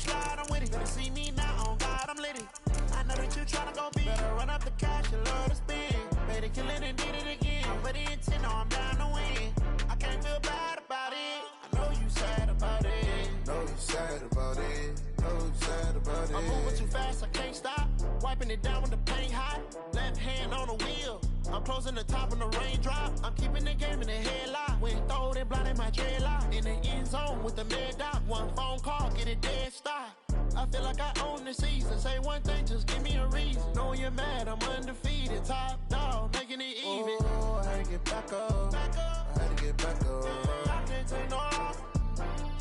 slide, I'm with it. Better see me now, on God, I'm litty. I know that you tryna go big. Better run up the cash, you love to spend. Made it, kill it, and did it again. But the intent, no, I'm down to win. I can't feel bad about it. I know you sad about it. Know you sad about it. Know you sad about it. I'm moving too fast, I can't stop. Wiping it down with the paint hot. Left hand on the wheel. I'm closing the top on the raindrop. I'm keeping the game in the headlock. When throwed and blinded my dreadlock. In the end zone with the mad dot. One phone call, get it dead stop. I feel like I own the season. Say one thing, just give me a reason. Knowing you're mad, I'm undefeated. Top dog, making it even. Oh, I had to get back up. Back up. I had to get back up. I can't take no off.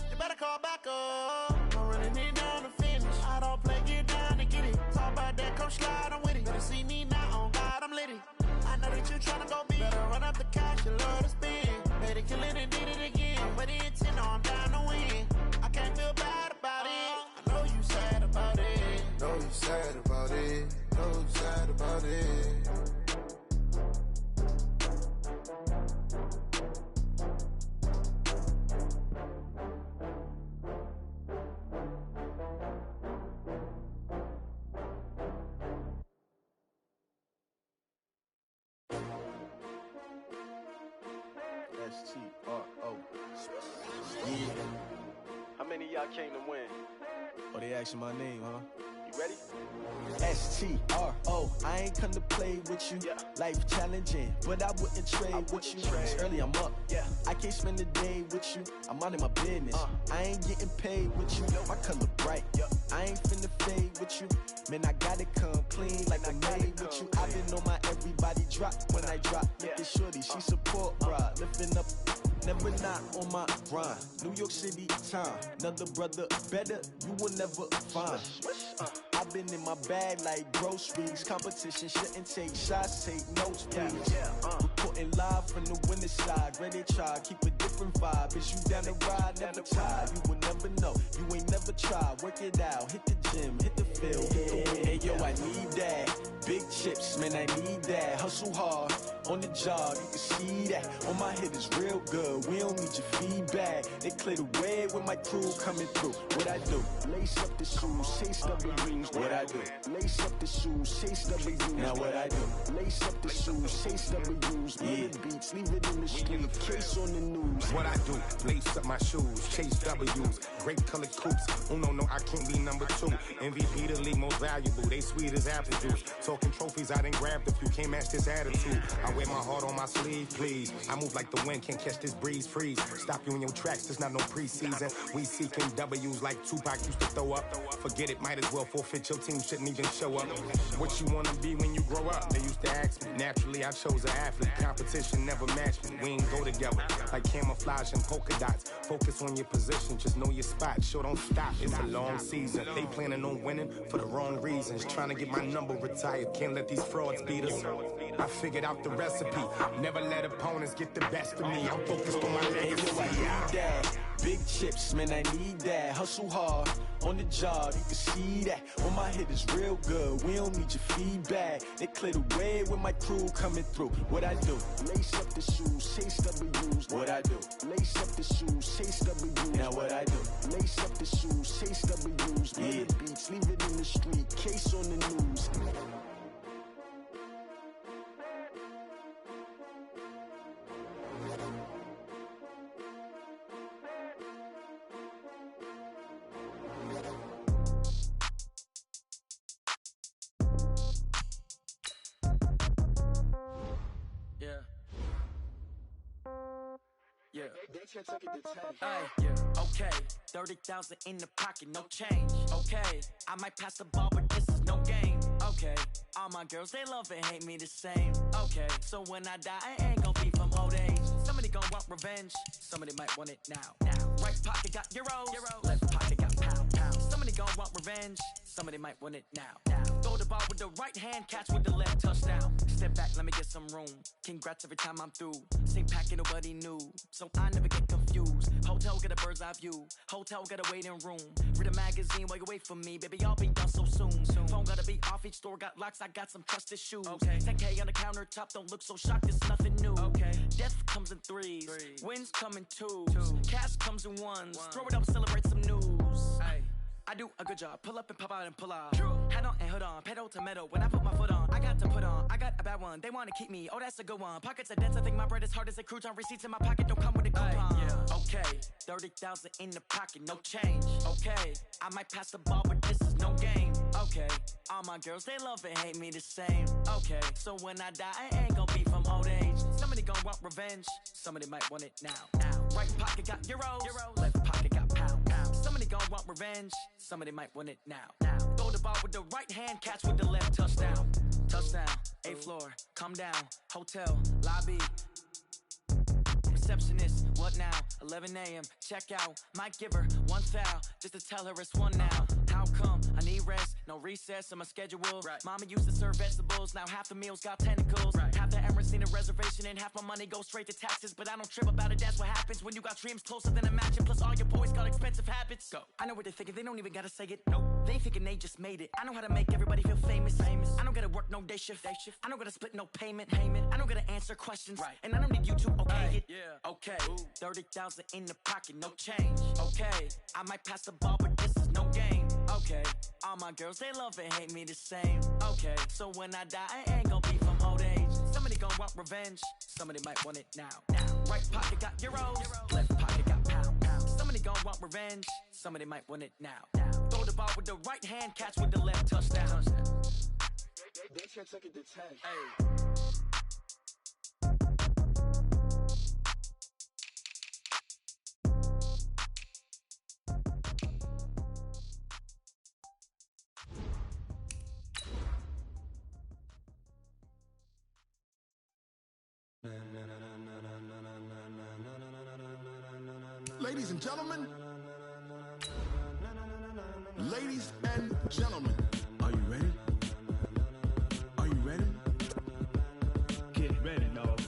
You better call back up. I'm running it down to finish. I don't play, get down to get it. Talk about that, come slide, I'm with it. Better see me now, on God, I'm litty. I know that you tryna go big. Better run up the cash, you love to spend. Made it, kill it, and did it again. But the intent, no, I'm down to win. I can't feel bad about it. I know you sad about it. Know you sad about it. Know you sad about it. S-T-R-O. Yeah. How many of y'all came to win? Oh, they asking my name, huh? You ready? S-T-R-O. I ain't come to play with you. Yeah. Life challenging, but I wouldn't trade with you. It's early, I'm up. Yeah. I can't spend the day with you. I'm out in my business. I ain't getting paid with you. My color bright. I ain't finna fade with you. Man, I gotta come clean like I made with you. I've been on my everybody drop when I drop. Look at shorty, she support ride. Lifting up, never not on my grind. New York City time, another brother better, you will never find. I've been in my bag like groceries. Competition shouldn't take shots, take notes, please. Reporting live from the winning side. Ready to try, keep a different vibe. Is you down the ride, never tired. You will never know, you ain't never tried. Work it out, hit the gym, hit the field, hit the win. Hey yo, I need that. Big chips, man, I need that. Hustle hard, on the job, you can see that. On my hit is real good, we don't need your feedback. They clear the way with my crew coming through. What I do? Lace up the shoes, chase W's. What I do? Lace up the shoes, chase W's. Now what I do? Lace up the shoes, chase W's. Yeah. Beats, leave it in the street, case on the news. What I do? Lace up my shoes, chase W's. Great colored coops. Oh no, I can't be number 2. MVP the league most valuable. They sweet as apple juice. Talking trophies, I done grabbed a few. Can't match this attitude. I wear my heart on my sleeve, please. I move like the wind, can't catch this breeze. Freeze. Stop you in your tracks. There's not no preseason. We seeking W's like Tupac used to throw up. Forget it, might as well forfeit. Your team shouldn't even show up. What you wanna be when you grow up? They used to ask me. Naturally, I chose an athlete. Competition never matched me. We ain't go together like camouflage and polka dots. Focus on your position, just know your spot. Sure, don't stop. It's a long season. They planning on winning for the wrong reasons. Trying to get my number retired. Can't let these frauds beat us. I figured out the recipe. Never let opponents get the best of me. I'm focused on my legacy. I need that. Big chips, man, I need that. Hustle hard, on the job, you can see that. On my hit is real good, we don't need your feedback. They clear the way with my crew coming through. What I do? Lace up the shoes, chase W's. What I do? Lace up the shoes, chase W's. Now what I do? Lace up the shoes, chase W's. Yeah. Beats, leave it in the street, case on the news. Yeah. Yeah. Okay. 30,000 in the pocket, no change. Okay. I might pass the ball, but this is no game. Okay. All my girls, they love and hate me the same. Okay. So when I die, I ain't gon' be from old age. Somebody gon' want revenge. Somebody might want it now. Right pocket got euros. Left pocket got pound. Somebody gon' want revenge. Somebody might want it now. Throw the ball with the right hand, catch with the left, touchdown. Step back, let me get some room. Congrats every time I'm through. Same packet, nobody knew, so I never get confused. Hotel get a bird's eye view. Hotel got a waiting room. Read a magazine while you wait for me, baby. I'll be done so soon. Phone gotta be off. Each store got locks. I got some trusted shoes. Okay. 10K on the countertop. Don't look so shocked. It's nothing new. Okay. Death comes in threes. Wins come in twos. Cash comes in ones. Throw it up, celebrate some news. Ay. I do a good job. Pull up and pop out and pull out. Head on and hood on, pedal to metal. When I put my foot on, I got to put on. I got a bad one. They want to keep me. Oh, that's a good one. Pockets are dense. I think my bread is hard as a crouton. Receipts in my pocket don't come with a coupon. Yeah. Okay, 30,000 in the pocket, no change. Okay, I might pass the ball, but this is no game. Okay, all my girls, they love and hate me the same. Okay, so when I die, I ain't gonna be from old age. Somebody gonna want revenge. Somebody might want it now. Right pocket got euros. Left pocket got pound. Somebody gonna want revenge. Somebody might want it now. Throw the ball with the right hand, catch with the left. Touchdown. Touchdown. 8th floor. Come down. Hotel. Lobby. Receptionist, what now? 11 a.m. Check out. Might give her one foul just to tell her it's one now. How come? I need rest, no recess on my schedule. Right. Mama used to serve vegetables, now half the meals got tentacles. Right. Half the Emirates need a reservation and half my money goes straight to taxes. But I don't trip about it, that's what happens when you got dreams closer than a match. Plus all your boys got expensive habits. Go. I know what they're thinking, they don't even gotta say it. Nope. They thinking they just made it. I know how to make everybody feel famous. I don't gotta work no day shift. I don't gotta split no payment. I don't gotta answer questions. Right. And I don't need you to okay it. Yeah. Okay. 30,000 in the pocket, no change. Okay, I might pass the ball, but this is no game. Okay, all my girls, they love and hate me the same. Okay, so when I die, I ain't gonna be from old age. Somebody gonna want revenge. Somebody might want it now. Right pocket got euros. Left pocket got pound. Somebody gonna want revenge. Somebody might want it now. Throw the ball with the right hand, catch with the left. Touchdown. They can't take it to 10. Hey. Ladies and gentlemen, ladies and gentlemen, are you ready? Are you ready? Get ready, dog.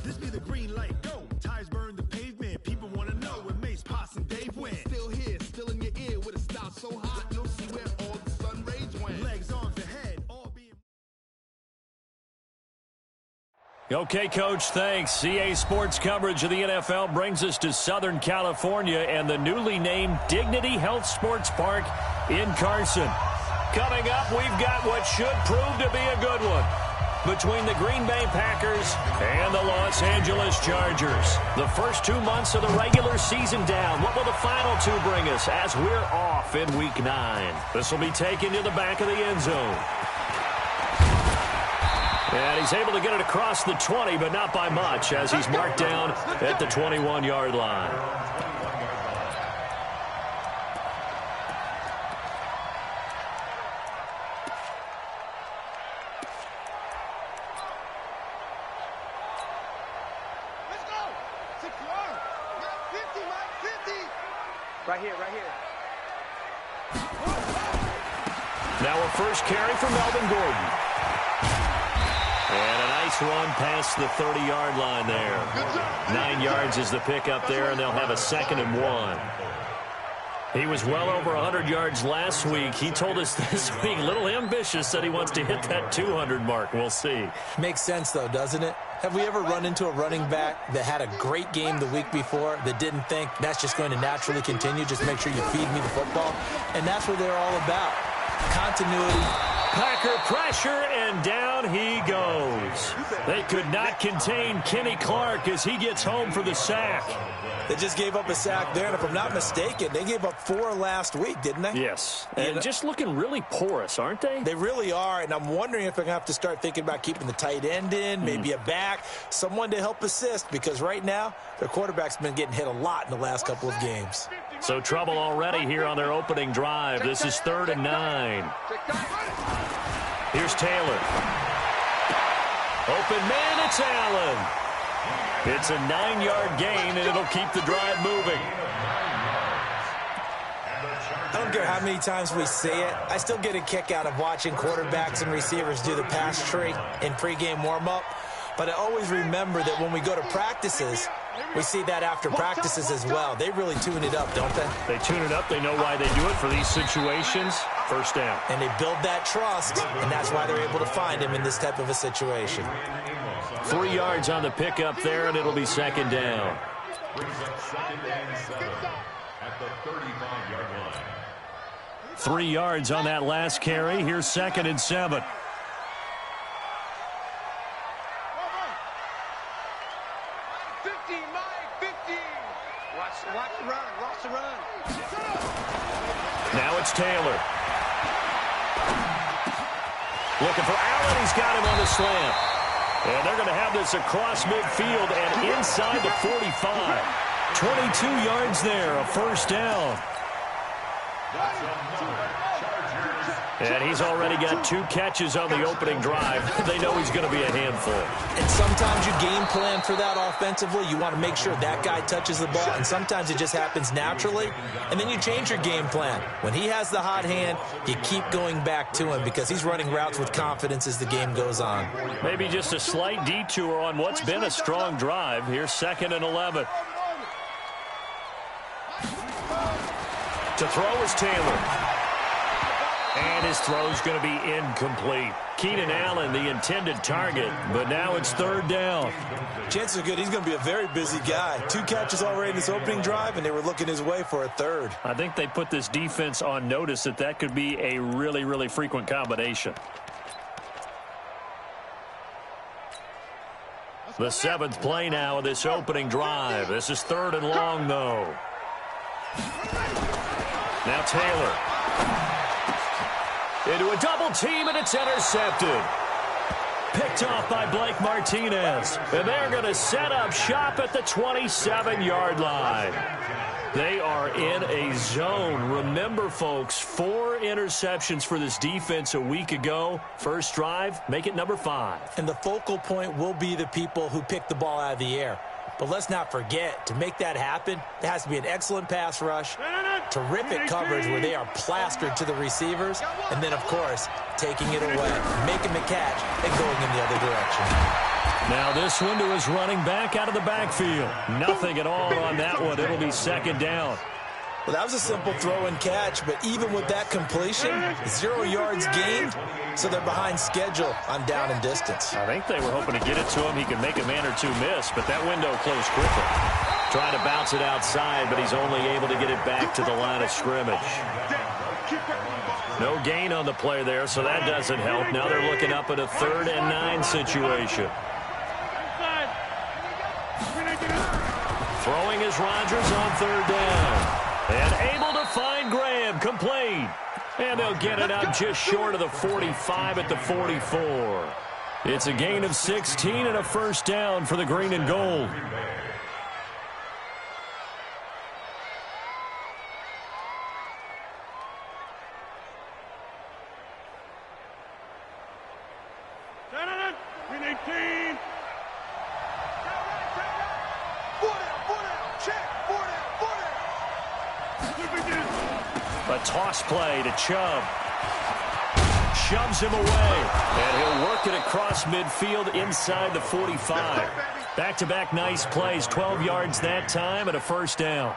This be the green light, go. Tires burn the pavement. People want to know where Mace, Poss, and Dave went. Still here, still in your ear with a style so hot. You'll see where all the sun rays went. Legs, arms, and head, all being... Okay, Coach, thanks. CA Sports coverage of the NFL brings us to Southern California and the newly named Dignity Health Sports Park in Carson. Coming up, we've got what should prove to be a good one between the Green Bay Packers and the Los Angeles Chargers. The first 2 months of the regular season down. What will the final two bring us as we're off in Week 9? This will be taken to the back of the end zone. And he's able to get it across the 20, but not by much, as he's marked down at the 21-yard line. Right here. Now a first carry for Melvin Gordon. And a nice run past the 30-yard line there. 9 yards is the pickup there, and they'll have a 2nd and 1. He was well over 100 yards last week. He told us this week, a little ambitious, that he wants to hit that 200 mark. We'll see. Makes sense, though, doesn't it? Have we ever run into a running back that had a great game the week before that didn't think that's just going to naturally continue, just make sure you feed me the football? And that's what they're all about. Continuity. Packer pressure, and down he goes. They could not contain Kenny Clark as he gets home for the sack. They just gave up a sack there, and if I'm not mistaken, they gave up 4 last week, didn't they? Yes, and just looking really porous, aren't they? They really are, and I'm wondering if they're going to have to start thinking about keeping the tight end in, maybe a back, someone to help assist, because right now, their quarterback's been getting hit a lot in the last couple of games. So trouble already here on their opening drive. This is 3rd and 9. Here's Taylor. Open man, it's Allen. It's a 9-yard gain, and it'll keep the drive moving. I don't care how many times we say it. I still get a kick out of watching quarterbacks and receivers do the pass tree in pregame warm-up. But I always remember that when we go to practices, we see that after practices as well. They really tune it up, don't they? They tune it up. They know why they do it for these situations. First down. And they build that trust, and that's why they're able to find him in this type of a situation. 3 yards on the pickup there, and it'll be second down. Brings up second and 7 at the 35-yard line. 3 yards on that last carry. Here's second and 7. 15, Mike, 15. Watch the run, watch the run. Now it's Taylor. Looking for Allen. He's got him on the slant. And they're going to have this across midfield and inside the 45. 22 yards there, a first down. And he's already got 2 catches on the opening drive. They know he's going to be a handful. And sometimes you game plan for that offensively. You want to make sure that guy touches the ball, and sometimes it just happens naturally, and then you change your game plan. When he has the hot hand, you keep going back to him because he's running routes with confidence as the game goes on. Maybe just a slight detour on what's been a strong drive. Here's second and 11. To throw is Taylor. And his throw's going to be incomplete. Keenan Allen, the intended target, but now it's third down. Chances are good he's going to be a very busy guy. 2 catches already in this opening drive, and they were looking his way for a third. I think they put this defense on notice that could be a really, really frequent combination. The 7th play now of this opening drive. This is third and long, though. Now Taylor. Into a double team, and it's intercepted. Picked off by Blake Martinez. And they're going to set up shop at the 27-yard line. They are in a zone. Remember, folks, 4 interceptions for this defense a week ago. First drive, make it number 5. And the focal point will be the people who pick the ball out of the air. But let's not forget, to make that happen, there has to be an excellent pass rush, terrific coverage where they are plastered to the receivers, and then, of course, taking it away, making the catch, and going in the other direction. Now this one to his running back out of the backfield. Nothing at all on that one. It'll be second down. Well, that was a simple throw and catch, but even with that completion, 0 yards gained, so they're behind schedule on down and distance. I think they were hoping to get it to him. He could make a man or 2 miss, but that window closed quickly. Trying to bounce it outside, but he's only able to get it back to the line of scrimmage. No gain on the play there, so that doesn't help. Now they're looking up at a 3rd and 9 situation. Throwing is Rodgers on 3rd down. And able to find Graham, complete. And they'll get it up just short of the 45 at the 44. It's a gain of 16 and a first down for the green and gold. A toss play to Chubb. Shoves him away. And he'll work it across midfield inside the 45. Back-to-back nice plays. 12 yards that time and a first down.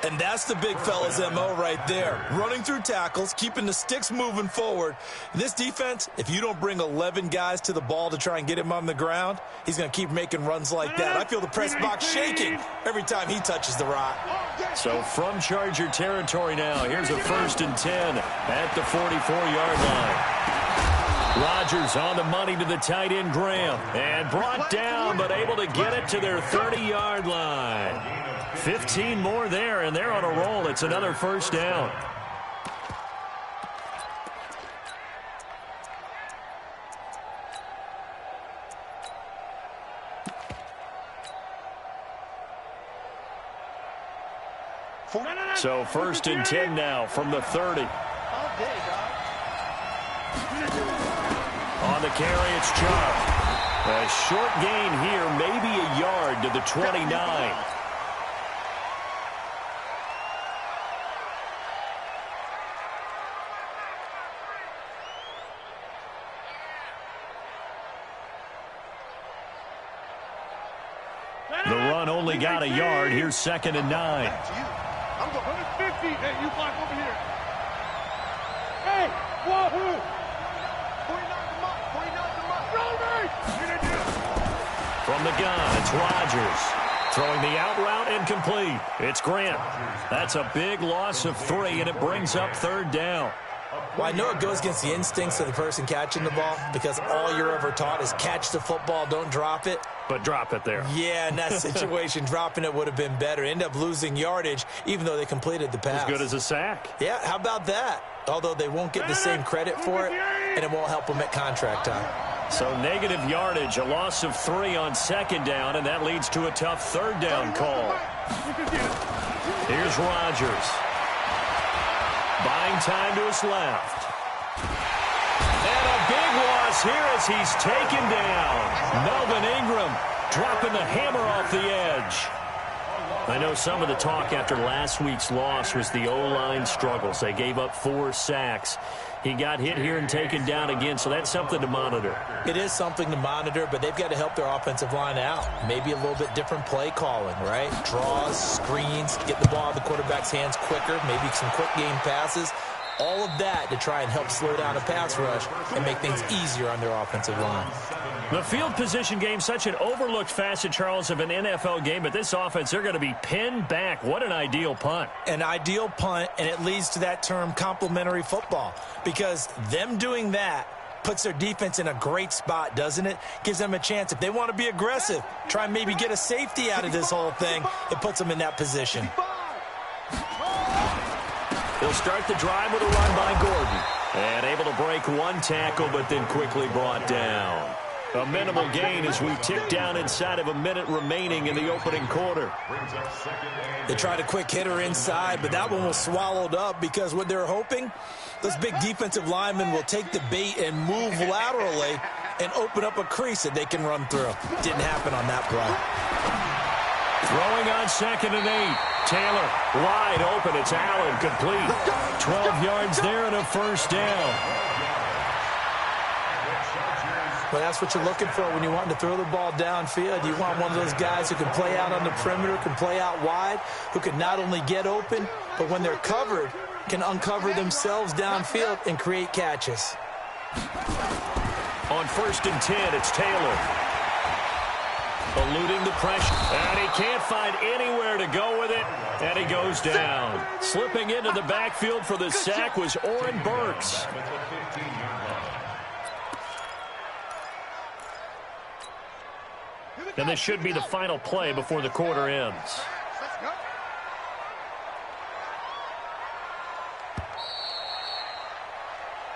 And that's the big fella's MO right there. Running through tackles, keeping the sticks moving forward. This defense, if you don't bring 11 guys to the ball to try and get him on the ground, he's going to keep making runs like that. I feel the press box shaking every time he touches the rock. So from Charger territory now, here's a 1st and 10 at the 44-yard line. Rodgers on the money to the tight end, Graham. And brought down, but able to get it to their 30-yard line. 15 more there, and they're on a roll. It's another first down. So 1st and 10 now from the 30. On the carry, it's Chubb. A short gain here, maybe a yard to the 29. The run only got a yard. Here's 2nd and 9. I'm going 150. Hey, you block over here. Hey, wahoo! 49 the mark. From the gun, it's Rodgers. Throwing the out route incomplete. It's Grant. That's a big loss of 3, and it brings up 3rd down. Well, I know it goes against the instincts of the person catching the ball because all you're ever taught is catch the football, don't drop it. But drop it there. Yeah, in that situation, dropping it would have been better. End up losing yardage, even though they completed the pass. As good as a sack. Yeah, how about that? Although they won't get the same credit for it, and it won't help them at contract time. So negative yardage, a loss of 3 on 2nd down, and that leads to a tough 3rd down call. Here's Rodgers. Buying time to his left. And a big loss here as he's taken down. Melvin Ingram dropping the hammer off the edge. I know some of the talk after last week's loss was the O-line struggles. They gave up 4 sacks. He got hit here and taken down again, so that's something to monitor. It is something to monitor, but they've got to help their offensive line out. Maybe a little bit different play calling, right? Draws, screens, get the ball out of the quarterback's hands quicker, maybe some quick game passes. All of that to try and help slow down a pass rush and make things easier on their offensive line. The field position game, such an overlooked facet, Charles, of an NFL game, but this offense, they're going to be pinned back. What an ideal punt. An ideal punt, and it leads to that term complementary football, because them doing that puts their defense in a great spot, doesn't it? Gives them a chance. If they want to be aggressive, try and maybe get a safety out of this whole thing, it puts them in that position. They'll start the drive with a run by Gordon. And able to break 1 tackle, but then quickly brought down. A minimal gain as we tick down inside of a minute remaining in the opening quarter. They tried a quick hitter inside, but that one was swallowed up because what they're hoping, those big defensive linemen will take the bait and move laterally and open up a crease that they can run through. Didn't happen on that play. Throwing on 2nd and 8. Taylor wide open. It's Allen complete. 12 yards there and a 1st down. Well, that's what you're looking for when you want to throw the ball downfield. You want one of those guys who can play out on the perimeter, can play out wide, who can not only get open, but when they're covered, can uncover themselves downfield and create catches. On 1st and 10, it's Taylor. Eluding the pressure, and he can't find anywhere to go with it, and he goes down. Slipping into the backfield for the sack was Oren Burks. And this should be the final play before the quarter ends.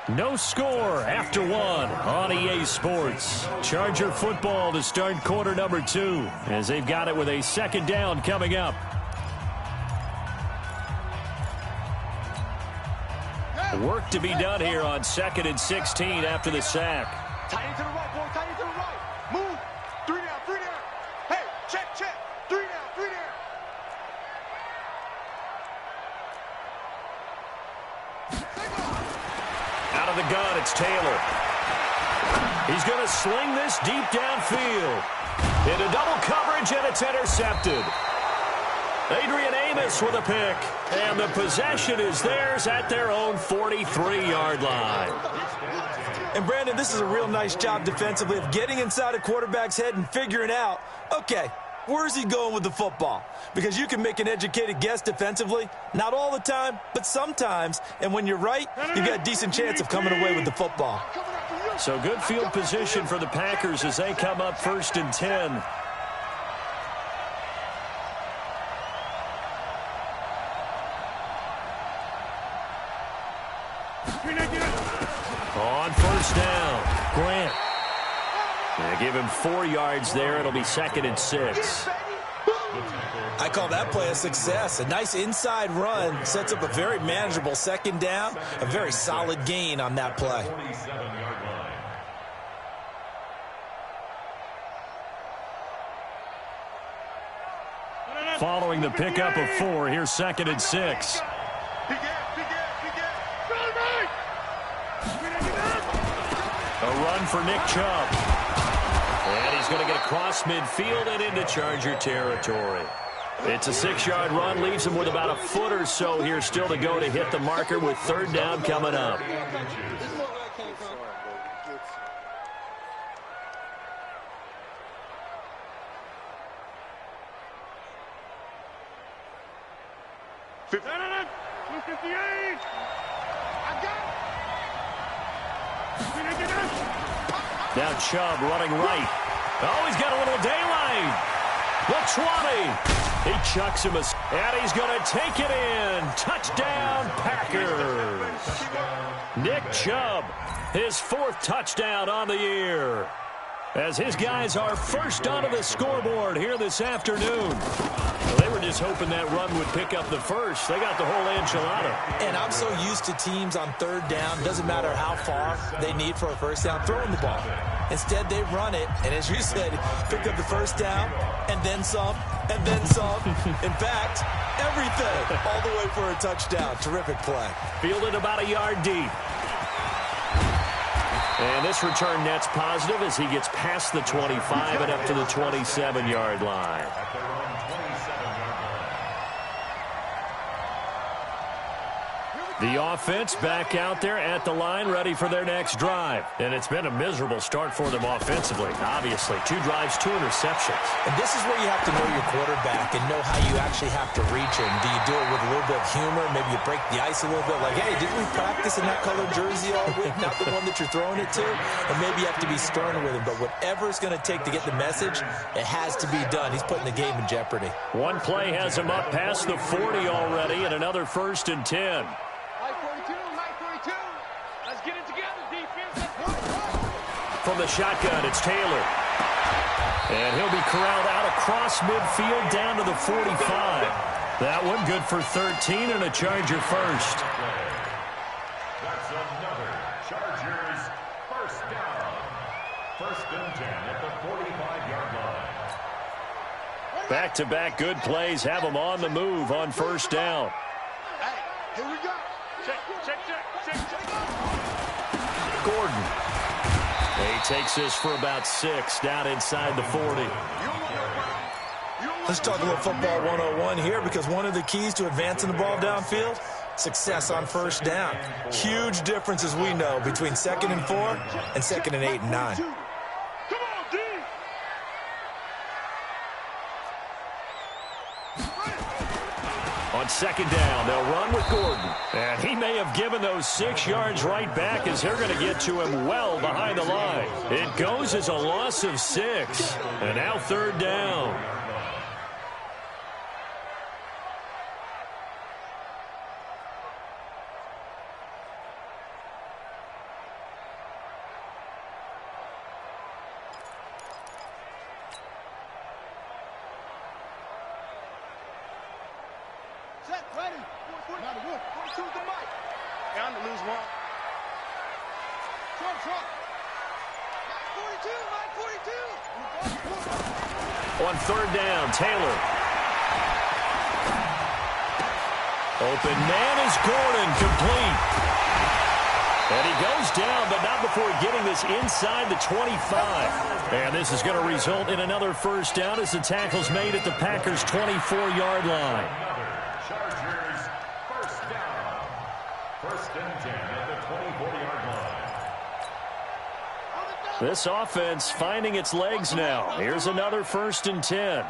No score after 1 on EA Sports. Charger football to start quarter number 2 as they've got it with a 2nd down coming up. Work to be done here on 2nd and 16 after the sack. Tight into the right, boy. Tight into the right. Move. 3 down, 3 down. Hey, check. 3 down, 3 down. Out of the gun, it's Taylor. He's going to sling this deep downfield. Into double coverage, and it's intercepted. Adrian Amos with a pick. And the possession is theirs at their own 43-yard line. And, Brandon, this is a real nice job defensively of getting inside a quarterback's head and figuring out, okay, where's he going with the football? Because you can make an educated guess defensively. Not all the time, but sometimes. And when you're right, you've got a decent chance of coming away with the football. So good field position for the Packers as they come up 1st and 10. On 1st down, Grant. They give him 4 yards there. It'll be 2nd and 6. I call that play a success. A nice inside run sets up a very manageable 2nd down. A very solid gain on that play. Following the pickup of 4, here's 2nd and 6. A run for Nick Chubb. And he's is going to get across midfield and into Charger territory. It's a 6-yard run, leaves him with about a foot or so here still to go to hit the marker with third down coming up. Now Chubb running right. Oh, he's got a little daylight. The 20. He chucks him, and he's going to take it in. Touchdown, Packers. Nick Chubb, his 4th touchdown on the year, as his guys are first onto the scoreboard here this afternoon. Well, they were just hoping that run would pick up the first. They got the whole enchilada. And I'm so used to teams on third down, doesn't matter how far they need for a first down, throwing the ball. Instead, they run it, and as you said, pick up the first down, and then some, and then some. In fact, everything, all the way for a touchdown. Terrific play. Fielded about a yard deep. And this return net's positive as he gets past the 25 and up to the 27-yard line. The offense back out there at the line, ready for their next drive. And it's been a miserable start for them offensively, obviously. 2 drives, 2 interceptions. And this is where you have to know your quarterback and know how you actually have to reach him. Do you do it with a little bit of humor? Maybe you break the ice a little bit, like, hey, didn't we practice in that colored jersey all week? Not the one that you're throwing it to? And maybe you have to be stern with him. But whatever it's going to take to get the message, it has to be done. He's putting the game in jeopardy. One play has him up past the 40 already, and another 1st and 10. From the shotgun, it's Taylor. And he'll be corralled out across midfield down to the 45. That one good for 13 and a Charger first. That's another Chargers first down. 1st and 10 at the 45-yard line. Back-to-back good plays have them on the move on first down. Hey, here we go. Check. Gordon. He takes this for about 6 down inside the 40. Let's talk a little football 101 here, because one of the keys to advancing the ball downfield, success on first down. Huge difference, as we know, between 2nd and 4 and 2nd and 8 and 9. On 2nd down, they'll run with Gordon. And he may have given those 6 yards right back, as they're going to get to him well behind the line. It goes as a loss of 6. And now 3rd down. Ready. 42 the mic. Down to lose 1. Trump. 42. On 3rd down, Taylor. Open man is Gordon, complete. And he goes down, but not before getting this inside the 25. And this is going to result in another first down as the tackle's made at the Packers' 24-yard line. Chargers first down. 1st and 10 at the 24-yard line. This offense finding its legs now. Here's another 1st and 10.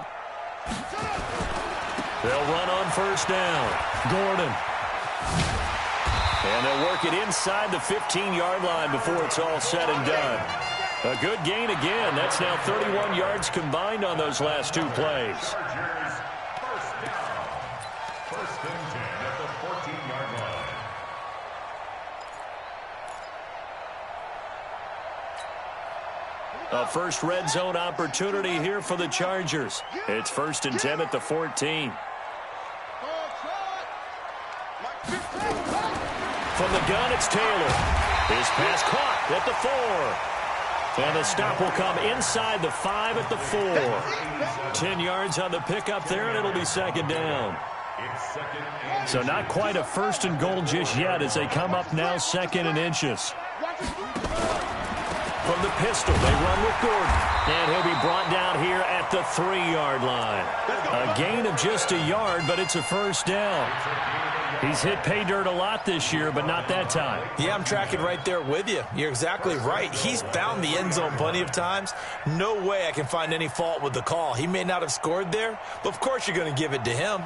They'll run on first down. Gordon. And they'll work it inside the 15-yard line before it's all said and done. A good gain again. That's now 31 yards combined on those last 2 plays. Chargers first down. 1st and 10 at the 14-yard line. A first red zone opportunity here for the Chargers. It's 1st and 10 at the 14. From the gun, it's Taylor. His pass caught at the 4. And the stop will come inside the 5 at the 4. 10 yards on the pickup there, and it'll be 2nd down. So not quite a 1st and goal just yet as they come up now 2nd and inches. From the pistol, they run with Gordon. And he'll be brought down here at the 3-yard line. A gain of just a yard, but it's a first down. He's hit pay dirt a lot this year, but not that time. Yeah, I'm tracking right there with you. You're exactly right. He's found the end zone plenty of times. No way I can find any fault with the call. He may not have scored there, but of course you're going to give it to him.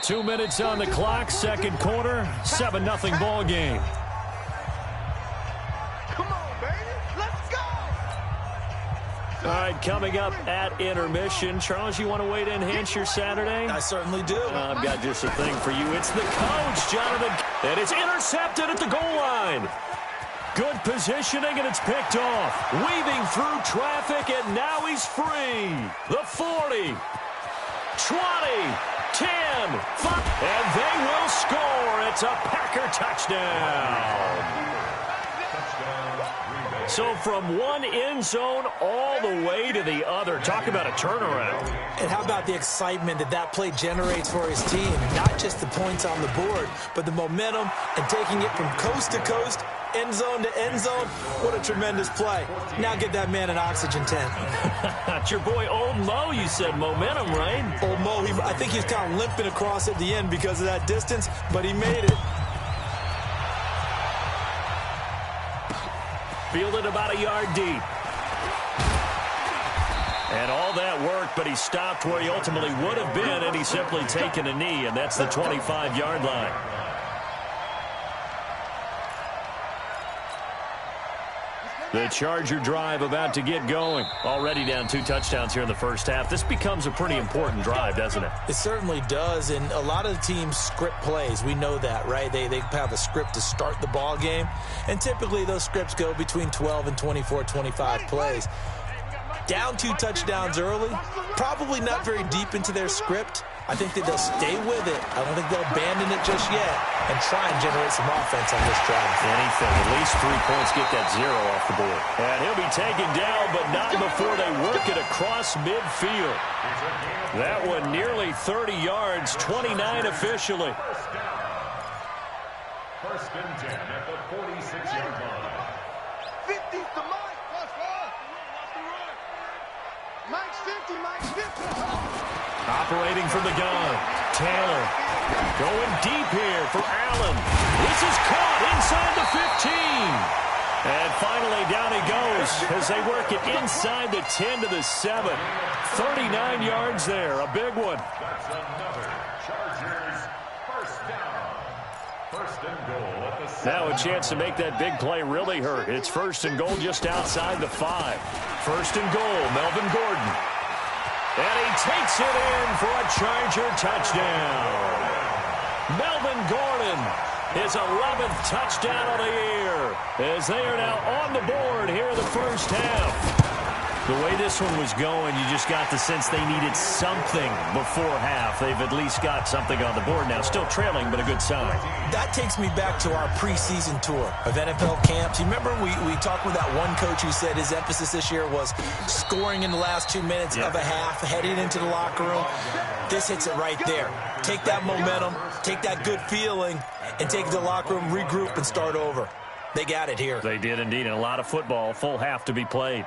2 minutes on the clock, second quarter, 7-0 ball game. Come on, baby. Let's go. All right, coming up at intermission. Charles, you want to wait to enhance your Saturday? I certainly do. I've got just a thing for you. It's the coach, Jonathan. And it's intercepted at the goal line. Good positioning, and it's picked off. Weaving through traffic, and now he's free. The 40, 20, 10, 5, and they will score. It's a Packer touchdown. So from one end zone all the way to the other. Talk about a turnaround. And how about the excitement that play generates for his team? Not just the points on the board, but the momentum and taking it from coast to coast, end zone to end zone. What a tremendous play. Now get that man an oxygen tent. It's your boy Old Mo, you said. Momentum, right? Old Mo, I think he's kind of limping across at the end because of that distance, but he made it. Fielded about a yard deep. And all that work, but he stopped where he ultimately would have been, and he's simply taken a knee, and that's the 25-yard line. The Charger drive about to get going. Already down 2 touchdowns here in the first half. This becomes a pretty important drive, doesn't it? It certainly does, and a lot of teams script plays. We know that, right? They have a script to start the ball game, and typically those scripts go between 12 and 24, 25 plays. Down 2 touchdowns early, probably not very deep into their script. I think that they'll stay with it. I don't think they'll abandon it just yet and try and generate some offense on this drive. Anything. At least 3 points, get that 0 off the board. And he'll be taken down, but not before they work it across midfield. That one nearly 30 yards, 29 officially. First and 10 at the 46-yard line. 50's the Mike. Mike's 50, Mike's 50. Operating from the gun, Taylor going deep here for Allen. This is caught inside the 15. And finally down he goes as they work it inside the 10 to the 7. 39 yards there, a big one. That's another Chargers first down. First and goal at the 7. Now a chance to make that big play really hurt. It's first and goal just outside the 5. First and goal, Melvin Gordon. And he takes it in for a Charger touchdown. Melvin Gordon, his 11th touchdown of the year, as they are now on the board here in the first half. The way this one was going, you just got the sense they needed something before half. They've at least got something on the board now. Still trailing, but a good sign. That takes me back to our preseason tour of NFL camps. You remember we talked with that one coach who said his emphasis this year was scoring in the last 2 minutes of a half, heading into the locker room. This hits it right there. Take that momentum, take that good feeling, and take it to the locker room, regroup, and start over. They got it here. They did indeed, and a lot of football, full half to be played.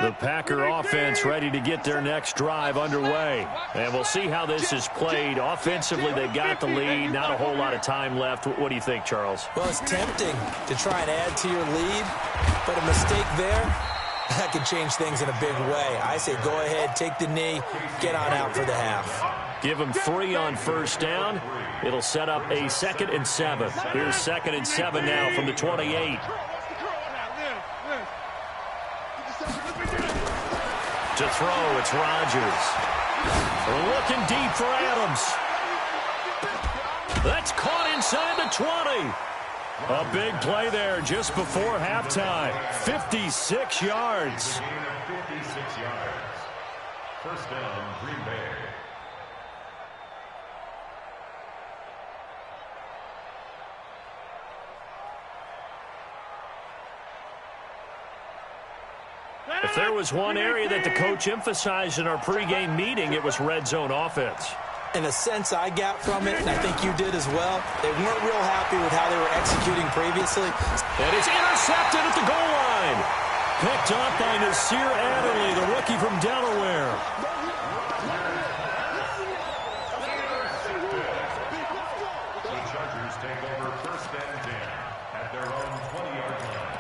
The Packer offense ready to get their next drive underway. And we'll see how this is played. Offensively, they've got the lead. Not a whole lot of time left. What do you think, Charles? Well, it's tempting to try and add to your lead, but a mistake there, that could change things in a big way. I say go ahead, take the knee, get on out for the half. Give them 3 on first down. It'll set up a 2nd and 7. Here's 2nd and 7 now from the 28. To throw, it's Rodgers. Looking deep for Adams. That's caught inside the 20. A big play there just before halftime. 56 yards. 56 yards. First down, Green Bay. If there was one area that the coach emphasized in our pregame meeting, it was red zone offense. In a sense I got from it, and I think you did as well, they weren't real happy with how they were executing previously. And it's intercepted at the goal line. Picked up by Nasir Adderley, the rookie from Delaware. The Chargers take over first and 10 at their own 20-yard line.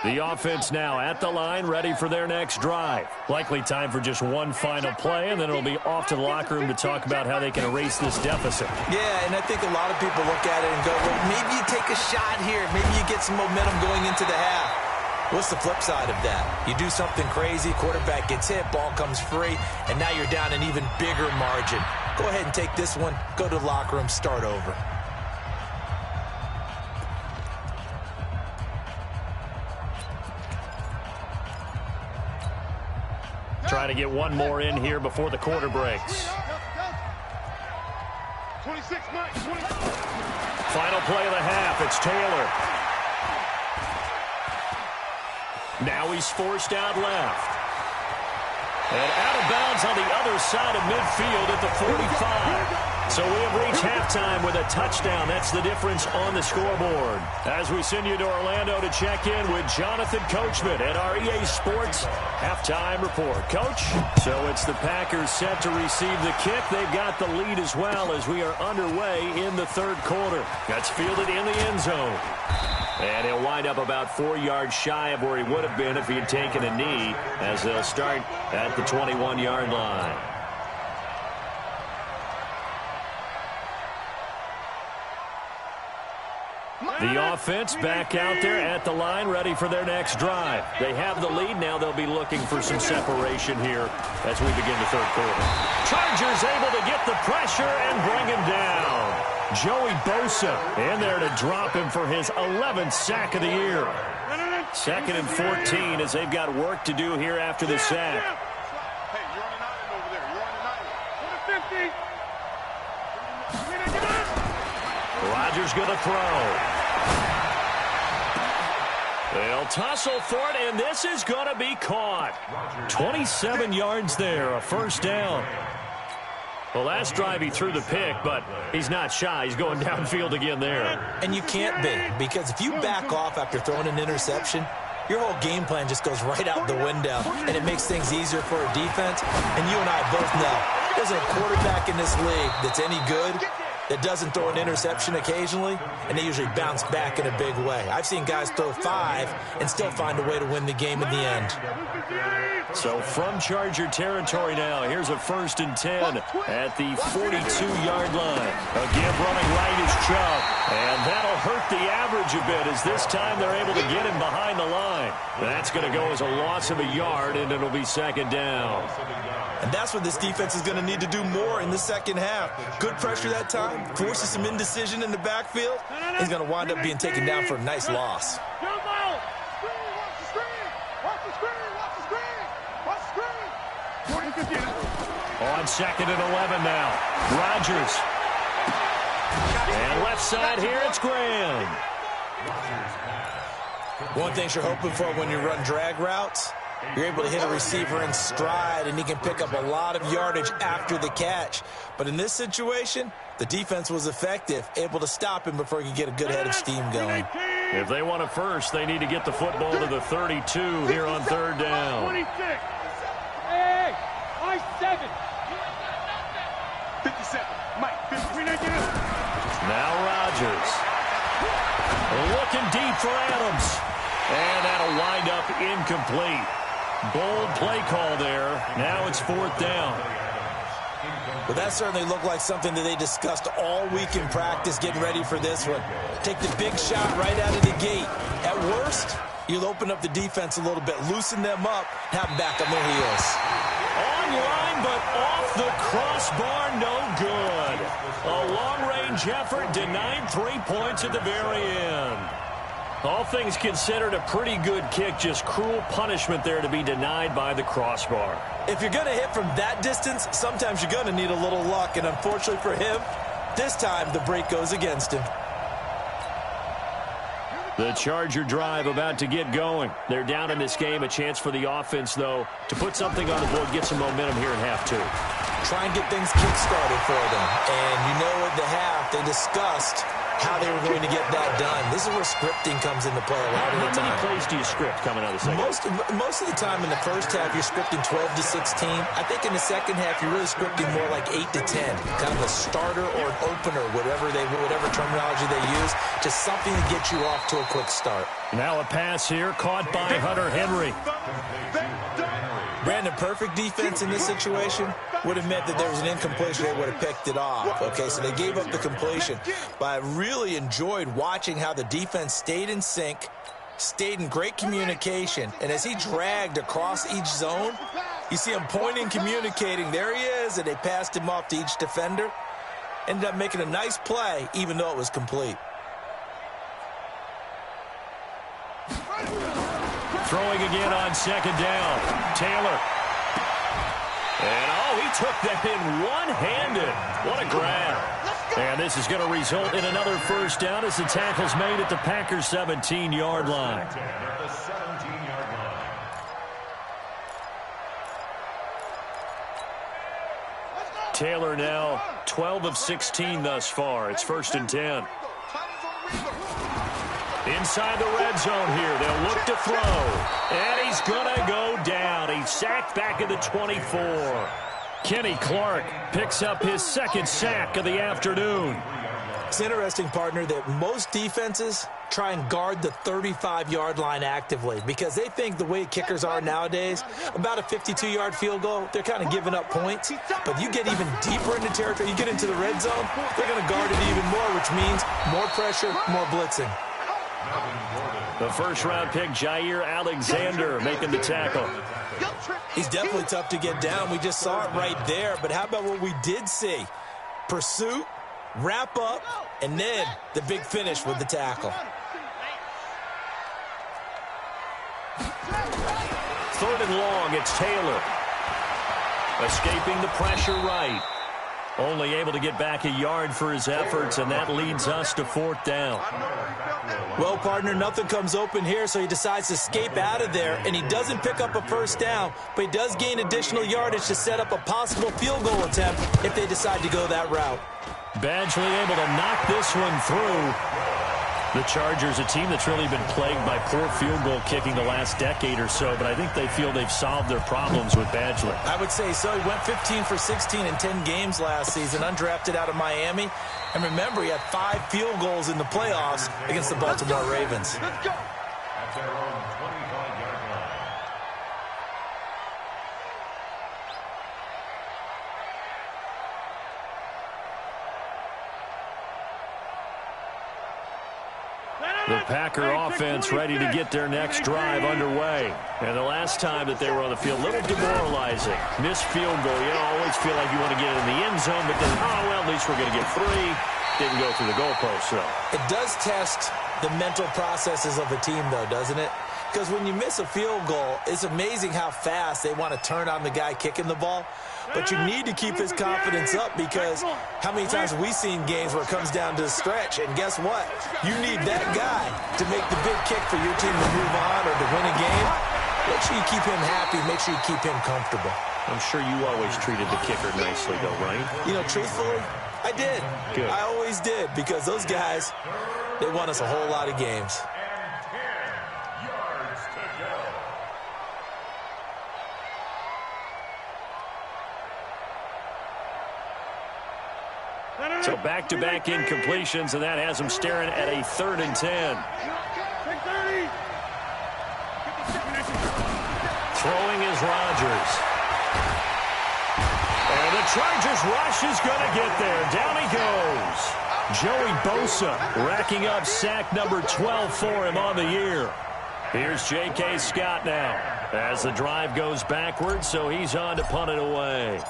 The offense now at the line, ready for their next drive. Likely time for just one final play, and then it'll be off to the locker room to talk about how they can erase this deficit. Yeah, and I think a lot of people look at it and go, well, maybe you take a shot here. Maybe you get some momentum going into the half. What's the flip side of that? You do something crazy, quarterback gets hit, ball comes free, and now you're down an even bigger margin. Go ahead and take this one, go to the locker room, start over. Trying to get one more in here before the quarter breaks. 26, Mike. 26. Final play of the half. It's Taylor. Now he's forced out left. And out of bounds on the other side of midfield at the 45. So we have reached halftime with a touchdown. That's the difference on the scoreboard. As we send you to Orlando to check in with Jonathan Coachman at our EA Sports Halftime Report. Coach, so it's the Packers set to receive the kick. They've got the lead as well as we are underway in the third quarter. That's fielded in the end zone. And he'll wind up about 4 yards shy of where he would have been if he had taken a knee, as they'll start at the 21-yard line. The offense back out there at the line, ready for their next drive. They have the lead. Now they'll be looking for some separation here as we begin the third quarter. Chargers able to get the pressure and bring him down. Joey Bosa in there to drop him for his 11th sack of the year. 2nd and 14 as they've got work to do here after the sack. Hey, you're on an island over there. You're on an island. 50. Rodgers going to throw. They'll tussle for it, and this is going to be caught. 27 yards there, a first down. Well, last drive he threw the pick, but he's not shy. He's going downfield again there. And you can't be, because if you back off after throwing an interception, your whole game plan just goes right out the window, and it makes things easier for a defense. And you and I both know there's a quarterback in this league that's any good that doesn't throw an interception occasionally, and they usually bounce back in a big way. I've seen guys throw 5 and still find a way to win the game in the end. So from Charger territory now, here's a 1st and 10 at the 42-yard line. Again, running right is Chubb, and that'll hurt the average a bit as this time they're able to get him behind the line. That's going to go as a loss of a yard, and it'll be 2nd down. And that's what this defense is going to need to do more in the second half. Good pressure that time, forces some indecision in the backfield. He's going to wind up being taken down for a nice loss. On 2nd and 11 now. Rodgers. And left side here, it's Graham. One thing you're hoping for when you run drag routes, you're able to hit a receiver in stride, and he can pick up a lot of yardage after the catch. But in this situation, the defense was effective, able to stop him before he could get a good head of steam going. If they want a first, they need to get the football to the 32 here on 3rd down. 26. Hey, I-7. 57. Mike, 53. Now Rodgers. Looking deep for Adams. And that'll wind up incomplete. Bold play call there. Now it's 4th down. Well, that certainly looked like something that they discussed all week in practice getting ready for this one. Take the big shot right out of the gate. At worst, you'll open up the defense a little bit, loosen them up, have them back on their heels. Online, but off the crossbar, no good. A long-range effort denied 3 points at the very end. All things considered, a pretty good kick, just cruel punishment there to be denied by the crossbar. If you're going to hit from that distance, sometimes you're going to need a little luck, and unfortunately for him, this time the break goes against him. The Charger drive about to get going. They're down in this game. A chance for the offense, though, to put something on the board, get some momentum here in half two. Try and get things kick-started for them. And you know at the half, they discussed how they were going to get that done. This is where scripting comes into play a lot of the time. How many plays do you script coming out of the second? Most of the time in the first half, you're scripting 12 to 16. I think in the second half, you're really scripting more like 8 to 10. Kind of a starter or an opener, whatever terminology they use. Just something to get you off to a quick start. Now a pass here, caught by Hunter Henry. Brandon, perfect defense in this situation would have meant that there was an incompletion. They would have picked it off. Okay, so they gave up the completion. But I really enjoyed watching how the defense stayed in sync, stayed in great communication. And as he dragged across each zone, you see him pointing, communicating. There he is, and they passed him off to each defender. Ended up making a nice play, even though it was complete. Throwing again on second down. Taylor. And, he took that in one-handed. What a grab. And this is going to result in another first down as the tackle's made at the Packers' 17-yard line. Taylor now 12 of 16 thus far. It's 1st and 10. Inside the red zone here. They'll look to throw. And he's going to go down. He's sacked back at the 24. Kenny Clark picks up his second sack of the afternoon. It's interesting, partner, that most defenses try and guard the 35-yard line actively because they think the way kickers are nowadays, about a 52-yard field goal, they're kind of giving up points. But you get even deeper into territory, you get into the red zone, they're going to guard it even more, which means more pressure, more blitzing. The first-round pick, Jair Alexander, making the tackle. He's definitely tough to get down. We just saw it right there. But how about what we did see? Pursuit, wrap up, and then the big finish with the tackle. Third and long, it's Taylor. Escaping the pressure right. Only able to get back a yard for his efforts, and that leads us to 4th down. Well, partner, nothing comes open here, so he decides to escape out of there, and he doesn't pick up a first down, but he does gain additional yardage to set up a possible field goal attempt if they decide to go that route. Badgley able to knock this one through. The Chargers, a team that's really been plagued by poor field goal kicking the last decade or so, but I think they feel they've solved their problems with Badgley. I would say so. He went 15 for 16 in 10 games last season, undrafted out of Miami. And remember, he had 5 field goals in the playoffs against the Baltimore Ravens. At their own 25-yard line. The Packer offense ready to get their next drive underway. And the last time that they were on the field, a little demoralizing. Missed field goal. You always feel like you want to get it in the end zone, but then, at least we're going to get 3. Didn't go through the goalpost, though. It does test the mental processes of a team, though, doesn't it? Because when you miss a field goal, it's amazing how fast they want to turn on the guy kicking the ball. But you need to keep his confidence up because how many times have we seen games where it comes down to the stretch? And guess what? You need that guy to make the big kick for your team to move on or to win a game. Make sure you keep him happy. Make sure you keep him comfortable. I'm sure you always treated the kicker nicely, though, right? You know, truthfully, I did. Good. I always did because those guys, they won us a whole lot of games. So back-to-back incompletions, and that has him staring at a 3rd and 10. Throwing is Rodgers. And the Chargers rush is going to get there. Down he goes. Joey Bosa racking up sack number 12 for him on the year. Here's J.K. Scott now as the drive goes backwards, so he's on to punt it away.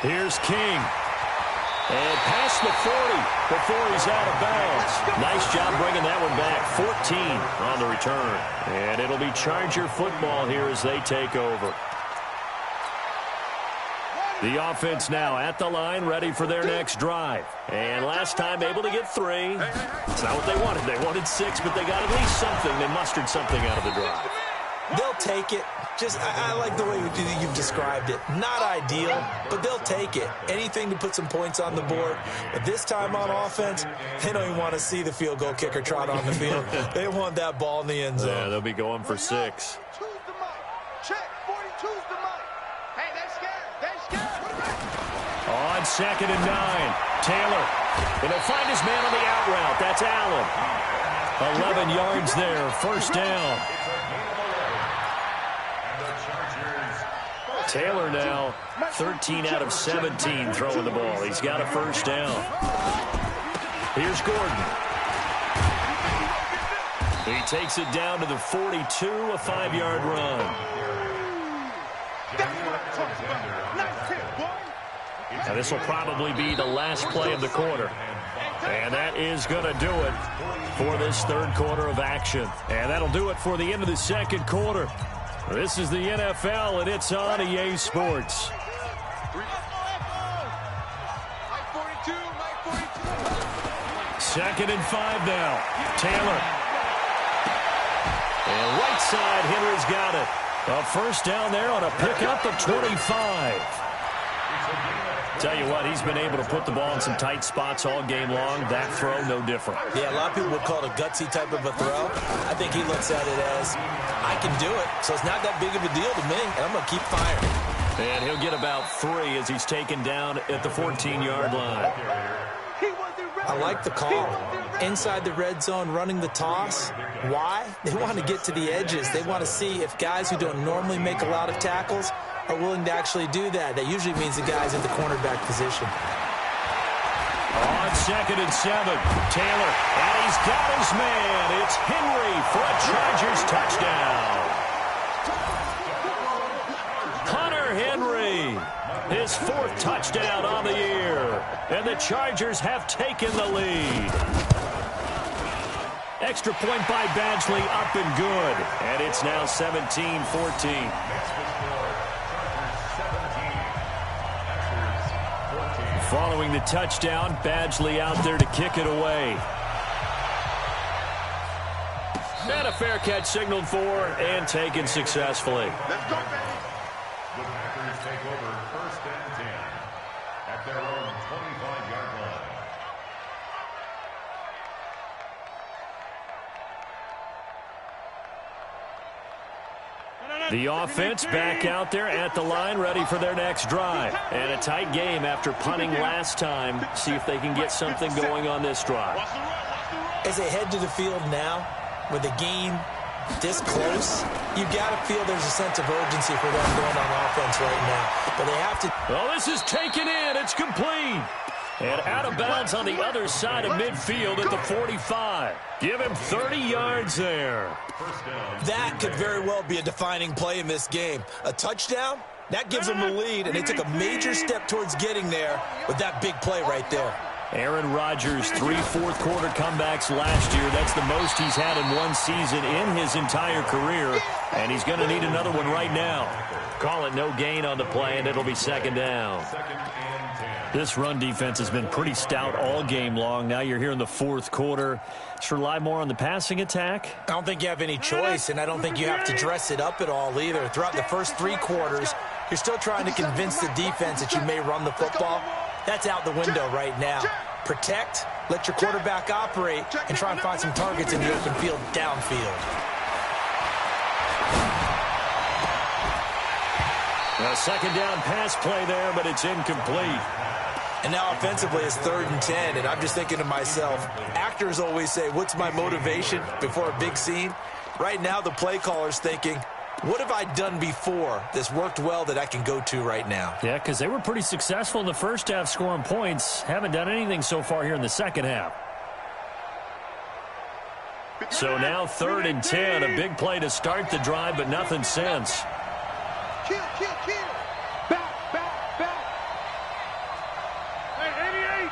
Here's King. past the 40 before he's out of bounds. Nice job bringing that one back. 14 on the return. And it'll be Charger football here as they take over. The offense now at the line, ready for their next drive. And last time able to get 3. It's not what they wanted. They wanted 6, but they got at least something. They mustered something out of the drive. They'll take it. I like the way you've described it. Not ideal, but they'll take it. Anything to put some points on the board. But this time on offense, they don't even want to see the field goal kicker trot on the field. They want that ball in the end zone. Yeah, they'll be going for 6. Check, 42's the mic. Hey, they're scared. On 2nd and 9, Taylor. And he'll find his man on the out route. That's Allen. 11 yards there, first down. Taylor now 13 out of 17 throwing the ball. He's got a first down. Here's Gordon. He takes it down to the 42, a 5-yard run. Now this will probably be the last play of the quarter. And that is going to do it for this third quarter of action. And that'll do it for the end of the second quarter. This is the NFL, and it's on EA Sports. Second and 5 now. Taylor. And right side, Henry's got it. A first down there on a pickup of 25. Tell you what, he's been able to put the ball in some tight spots all game long. That throw, no different. Yeah, a lot of people would call it a gutsy type of a throw. I think he looks at it as, I can do it, so it's not that big of a deal to me, and I'm going to keep firing. And he'll get about 3 as he's taken down at the 14-yard line. I like the call. Inside the red zone, running the toss. Why? They want to get to the edges. They want to see if guys who don't normally make a lot of tackles are willing to actually do that. That usually means the guy's in the cornerback position. On 2nd and 7, Taylor, and he's got his man. It's Henry for a Chargers touchdown. Hunter Henry, his 4th touchdown on the year, and the Chargers have taken the lead. Extra point by Badgley, up and good, and it's now 17-14. Following the touchdown, Badgley out there to kick it away. And a fair catch signaled for and taken successfully. Let's go, baby. The Packers take over 1st and 10 at their own 25-yard line. The offense back out there at the line, ready for their next drive. And a tight game after punting last time. See if they can get something going on this drive. As they head to the field now, with the game this close, you got to feel there's a sense of urgency for them going on offense right now. But they have to... Well, this is taken in. It's complete. And out of bounds on the other side of midfield at the 45. Give him 30 yards there. That could very well be a defining play in this game. A touchdown, that gives them the lead, and they took a major step towards getting there with that big play right there. Aaron Rodgers, 3 fourth-quarter comebacks last year. That's the most he's had in one season in his entire career, and he's going to need another one right now. Call it no gain on the play, and it'll be 2nd down. This run defense has been pretty stout all game long. Now you're here in the 4th quarter. Should rely more on the passing attack? I don't think you have any choice, and I don't think you have to dress it up at all either. Throughout the first 3 quarters, you're still trying to convince the defense that you may run the football. That's out the window right now. Protect, let your quarterback operate, and try and find some targets in the open field downfield. A 2nd down pass play there, but it's incomplete. And now offensively it's 3rd and 10, and I'm just thinking to myself, actors always say, what's my motivation before a big scene? Right now the play caller's thinking, what have I done before that's worked well that I can go to right now? Yeah, because they were pretty successful in the first half scoring points. Haven't done anything so far here in the second half. So now 3rd and 10, a big play to start the drive, but nothing since. Kill. Back. Hey,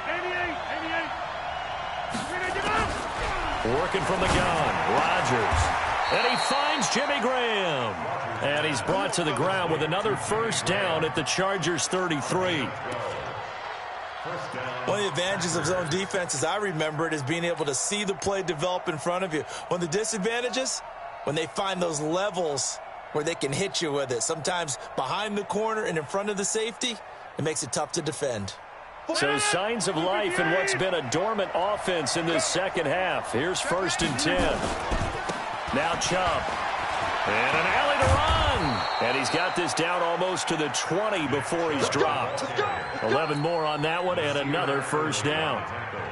88. Working from the gun, Rodgers. And he finds Jimmy Graham. And he's brought to the ground with another first down at the Chargers' 33. One of the advantages of zone defense, as I remember it, is being able to see the play develop in front of you. One of the disadvantages, when they find those levels where they can hit you with it, sometimes behind the corner and in front of the safety, it makes it tough to defend. So signs of life in what's been a dormant offense in this second half. Here's 1st and 10. Now Chubb. And an alley to run. And he's got this down almost to the 20 before he's dropped. 11 more on that one and another first down.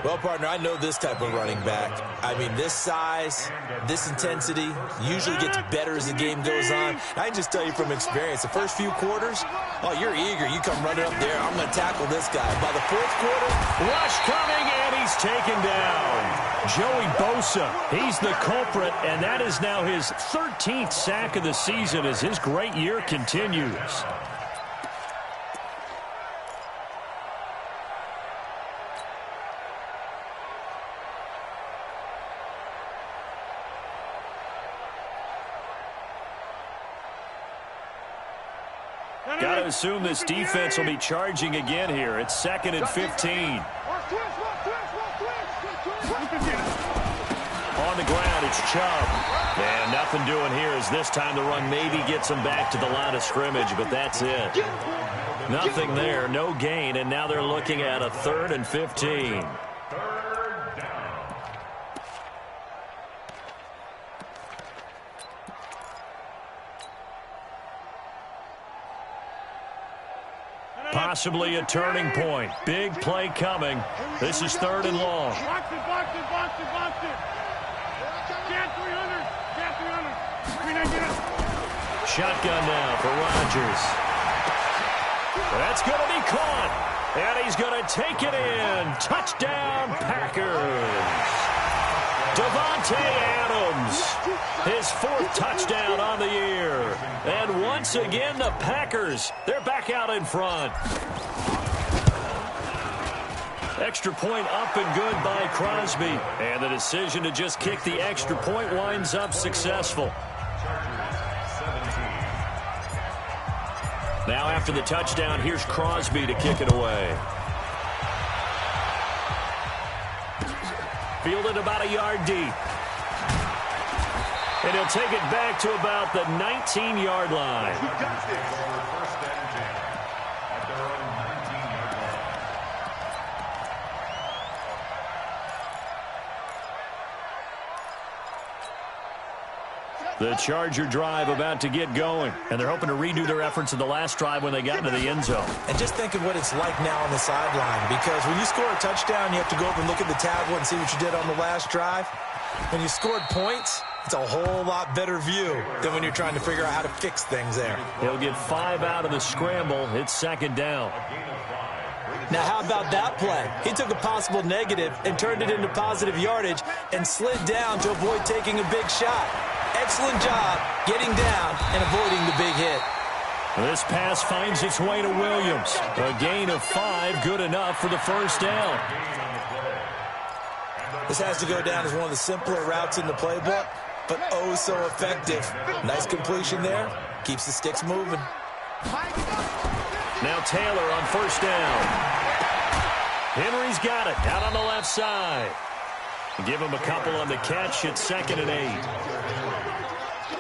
Well, partner, I know this type of running back. I mean, this size, this intensity usually gets better as the game goes on. I can just tell you from experience, the first few quarters, oh, you're eager. You come running up there. I'm going to tackle this guy. By the fourth quarter, rush coming, and he's taken down. Joey Bosa, he's the culprit, and that is now his 13th sack of the season as his great year continues. Got to assume this defense will be charging again here. It's 2nd and 15. On the ground, it's Chubb. And nothing doing here as this time the run maybe gets him back to the line of scrimmage, but that's it. Nothing there, no gain, and now they're looking at a 3rd and 15. Possibly a turning point. Big play coming. This is 3rd and long. Box it, box it, box it, box it. Cat 300, cat 300. Shotgun now for Rodgers. That's going to be caught. And he's going to take it in. Touchdown, Packers. Davante Adams, his 4th touchdown on the year. And once again, the Packers, they're back out in front. Extra point up and good by Crosby. And the decision to just kick the extra point winds up successful. Now after the touchdown, here's Crosby to kick it away. Fielded about a yard deep. And he'll take it back to about the 19-yard line. The Charger drive about to get going, and they're hoping to redo their efforts in the last drive when they got into the end zone. And just think of what it's like now on the sideline, because when you score a touchdown, you have to go over and look at the tablet and see what you did on the last drive. When you scored points, it's a whole lot better view than when you're trying to figure out how to fix things there. He'll get 5 out of the scramble. It's 2nd down. Now, how about that play? He took a possible negative and turned it into positive yardage and slid down to avoid taking a big shot. Excellent job getting down and avoiding the big hit. This pass finds its way to Williams. A gain of 5, good enough for the first down. This has to go down as one of the simpler routes in the playbook, but oh so effective. Nice completion there. Keeps the sticks moving. Now Taylor on first down. Henry's got it out on the left side. Give him a couple on the catch at 2nd and 8.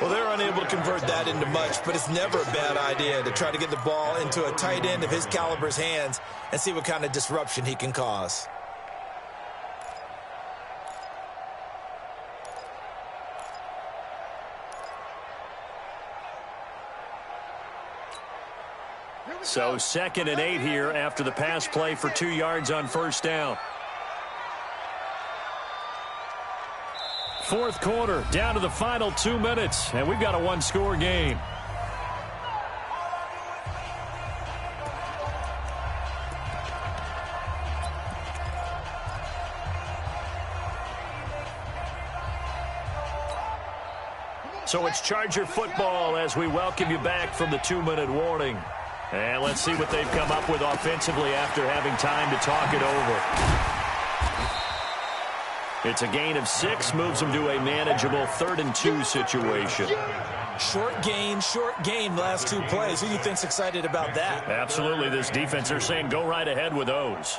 Well, they're unable to convert that into much, but it's never a bad idea to try to get the ball into a tight end of his caliber's hands and see what kind of disruption he can cause. So 2nd and 8 here after the pass play for 2 yards on first down. 4th quarter, down to the final 2 minutes, and we've got a 1-score game. So it's Charger football as we welcome you back from the 2-minute warning. And let's see what they've come up with offensively after having time to talk it over. It's a gain of 6, moves them to a manageable 3rd and 2 situation. Short gain last 2 plays. Who do you think's excited about that? Absolutely. This defense, they're saying go right ahead with those.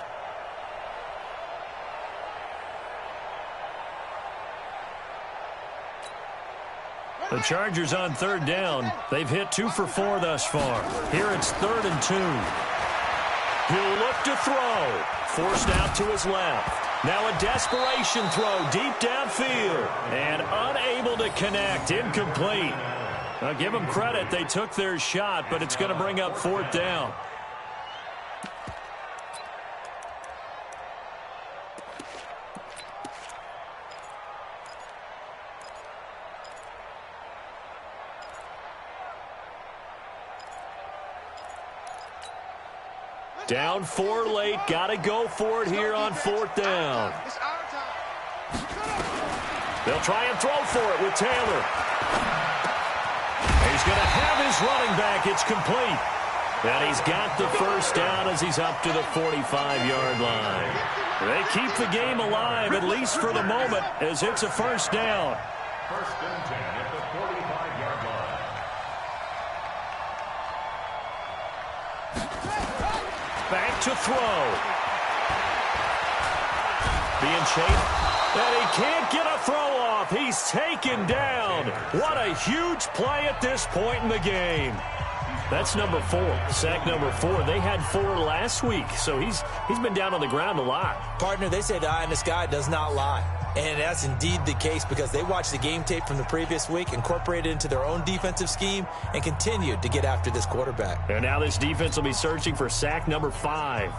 The Chargers on 3rd down. They've hit 2 for 4 thus far. Here it's 3rd and 2. He'll look to throw. Forced out to his left. Now a desperation throw deep downfield. And unable to connect. Incomplete. Now give them credit. They took their shot, but it's going to bring up 4th down. Down 4 late. Got to go for it here on 4th down. They'll try and throw for it with Taylor. He's going to have his running back. It's complete. And he's got the 1st down as he's up to the 45-yard line. They keep the game alive, at least for the moment, as it's a 1st down. 1st and 10 at the 45-yard line. Back to throw. Being chased. And he can't get a throw off. He's taken down. What a huge play at this point in the game. That's number 4. Sack number 4. They had 4 last week, so he's been down on the ground a lot. Partner, they say the eye in the sky does not lie. And that's indeed the case because they watched the game tape from the previous week, incorporated it into their own defensive scheme, and continued to get after this quarterback. And now this defense will be searching for sack number 5.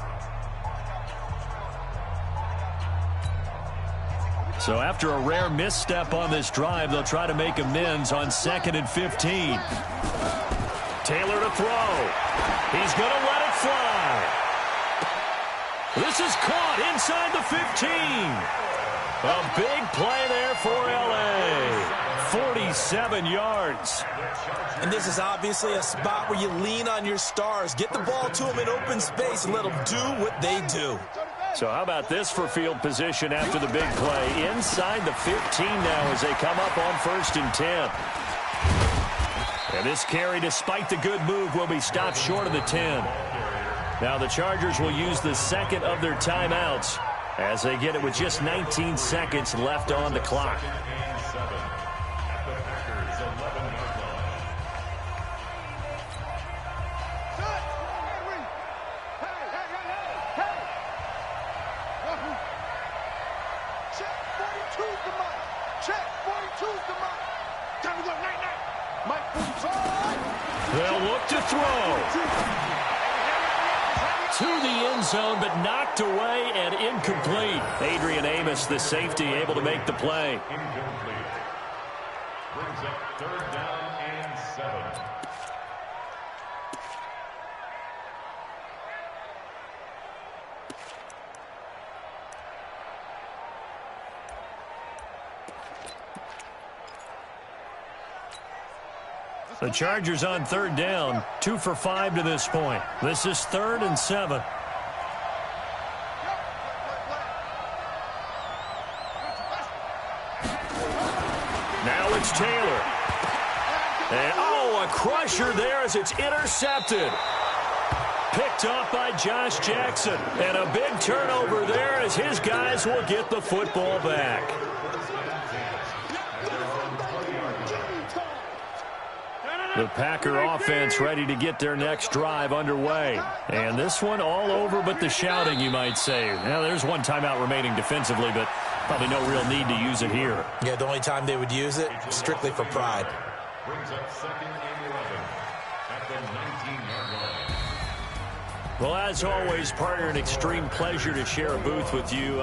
So after a rare misstep on this drive, they'll try to make amends on 2nd and 15. Taylor to throw. He's going to let it fly. This is caught inside the 15. A big play there for L.A. 47 yards. And this is obviously a spot where you lean on your stars. Get the ball to them in open space and let them do what they do. So how about this for field position after the big play? Inside the 15 now as they come up on 1st and 10. And this carry, despite the good move, will be stopped short of the 10. Now the Chargers will use the 2nd of their timeouts as they get it with just 19 seconds left on the clock. They'll look to throw. To the end zone, but knocked away and incomplete. Adrian Amos, the safety, able to make the play. Incomplete. Brings up 3rd down and 7. The Chargers on 3rd down, 2 for 5 to this point. This is 3rd and 7. Now it's Taylor. And, a crusher there as it's intercepted. Picked up by Josh Jackson. And a big turnover there as his guys will get the football back. The Packer offense ready to get their next drive underway. And this one all over but the shouting, you might say. Now, there's one timeout remaining defensively, but probably no real need to use it here. Yeah, the only time they would use it, strictly for pride. Brings up 2nd and 11 at the 19-yard line. Well, as always, partner, an extreme pleasure to share a booth with you.